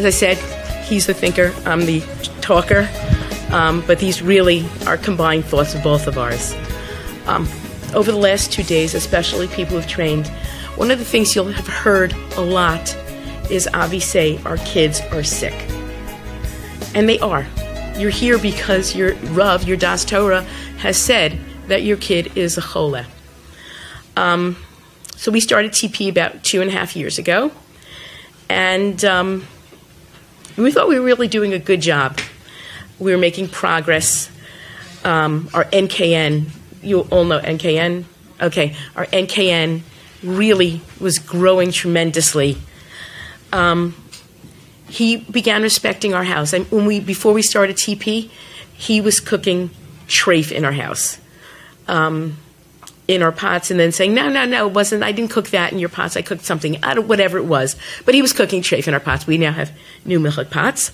As I said, he's the thinker, I'm the talker, but these really are combined thoughts of both of ours. Over the last 2 days, especially people who've trained, one of the things you'll have heard a lot is Avi say, our kids are sick. And they are. You're here because your Rav, your Das Torah, has said that your kid is a chole. So we started TP about 2.5 years ago, and we thought we were really doing a good job. We were making progress. Our NKN, you all know NKN? Okay, our NKN really was growing tremendously. He began respecting our house. And before we started TP, he was cooking treif in our house, in our pots, and then saying, no, it wasn't. I didn't cook that in your pots. I cooked something, whatever it was. But he was cooking treif in our pots. We now have new milchik pots.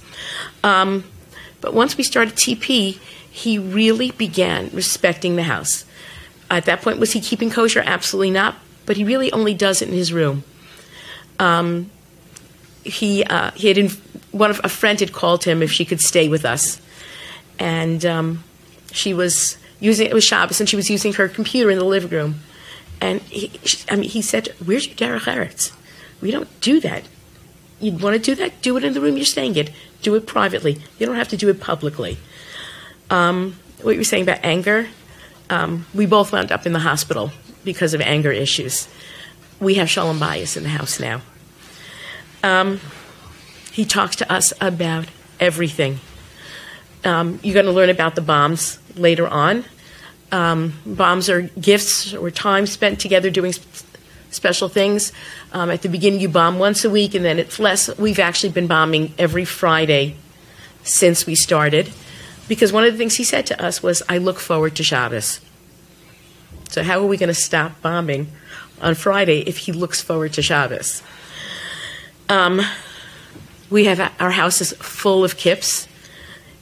But once we started TP, he really began respecting the house. At that point, was he keeping kosher? Absolutely not. But he really only does it in his room. A friend had called him if she could stay with us, and she was using, it was Shabbos, and she was using her computer in the living room, and he said, "Where's your derech eretz? We don't do that. You want to do that? Do it in the room you're staying in. Do it privately. You don't have to do it publicly." What you were saying about anger, we both wound up in the hospital because of anger issues. We have shalom bayis in the house now. He talks to us about everything. You're going to learn about the bombs later on. Bombs are gifts or time spent together doing special things. At the beginning, you bomb once a week, and then it's less. We've actually been bombing every Friday since we started, because one of the things he said to us was, I look forward to Shabbos. So how are we going to stop bombing on Friday if he looks forward to Shabbos? We have, our house is full of kips.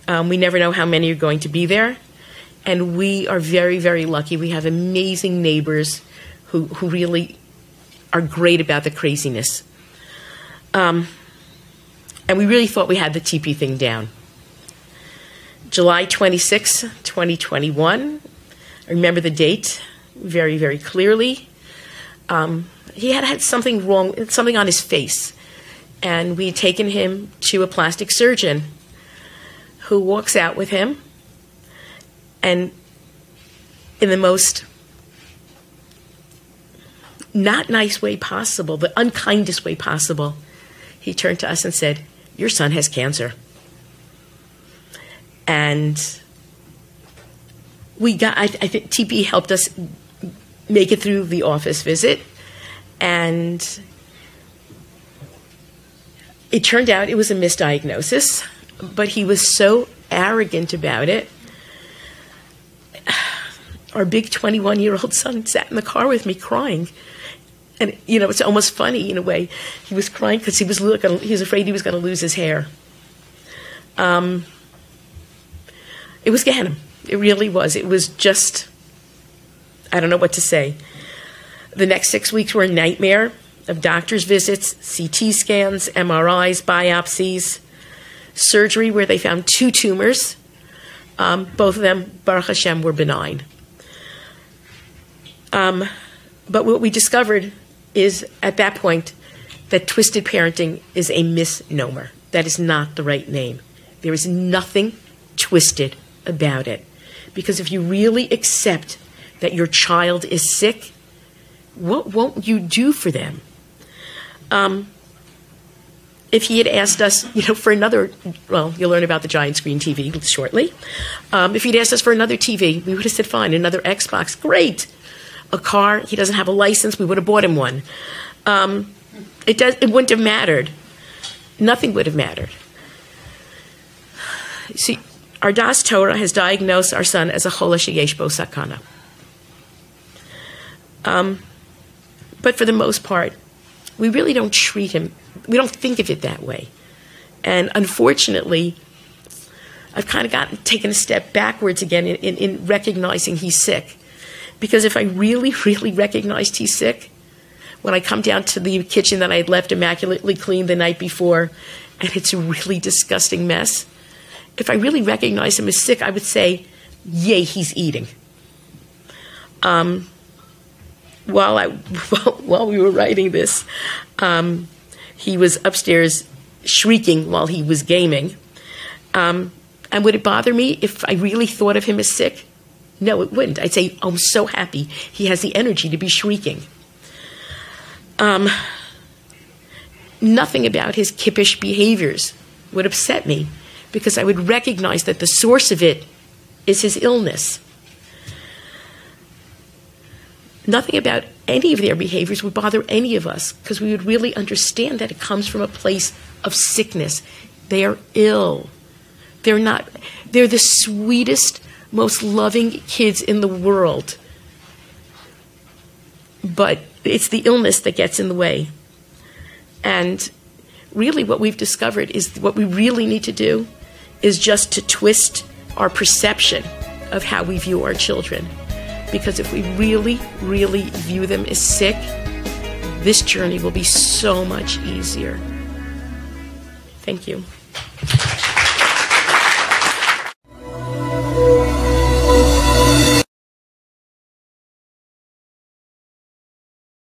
We never know how many are going to be there. And we are very, very lucky. We have amazing neighbors who really are great about the craziness. And we really thought we had the TP thing down. July 26, 2021. I remember the date very, very clearly. He had something wrong, something on his face. And we had taken him to a plastic surgeon who walks out with him, and in the most not nice way possible, the unkindest way possible, he turned to us and said, your son has cancer. And we got, I think TP helped us make it through the office visit, and it turned out it was a misdiagnosis, but he was so arrogant about it. Our big 21-year-old son sat in the car with me crying. And, you know, it's almost funny in a way. He was crying because he was afraid he was going to lose his hair. It was Gehenna. It really was. It was just, I don't know what to say. The next 6 weeks were a nightmare of doctor's visits, CT scans, MRIs, biopsies, surgery where they found 2 tumors. Both of them, Baruch Hashem, were benign. But what we discovered is, at that point, that twisted parenting is a misnomer. That is not the right name. There is nothing twisted about it. Because if you really accept that your child is sick, what won't you do for them? If he had asked us, for another, well, you'll learn about the giant screen TV shortly. If he'd asked us for another TV, we would have said, fine, another Xbox, great. A car, he doesn't have a license, we would have bought him one. It wouldn't have mattered. Nothing would have mattered. See, our Das Torah has diagnosed our son as a chola sheyesh bo sakana. But for the most part, we really don't treat him, we don't think of it that way. And unfortunately, I've kind of taken a step backwards again in recognizing he's sick. Because if I really, really recognized he's sick, when I come down to the kitchen that I had left immaculately clean the night before, and it's a really disgusting mess, if I really recognize him as sick, I would say, yay, he's eating. While we were writing this, he was upstairs shrieking while he was gaming. And would it bother me if I really thought of him as sick? No, it wouldn't. I'd say, I'm so happy he has the energy to be shrieking. Nothing about his kippish behaviors would upset me, because I would recognize that the source of it is his illness. Nothing about any of their behaviors would bother any of us, because we would really understand that it comes from a place of sickness. They are ill. They're the sweetest, most loving kids in the world. But it's the illness that gets in the way. And really what we've discovered is what we really need to do is just to twist our perception of how we view our children. Because if we really, really view them as sick, this journey will be so much easier. Thank you.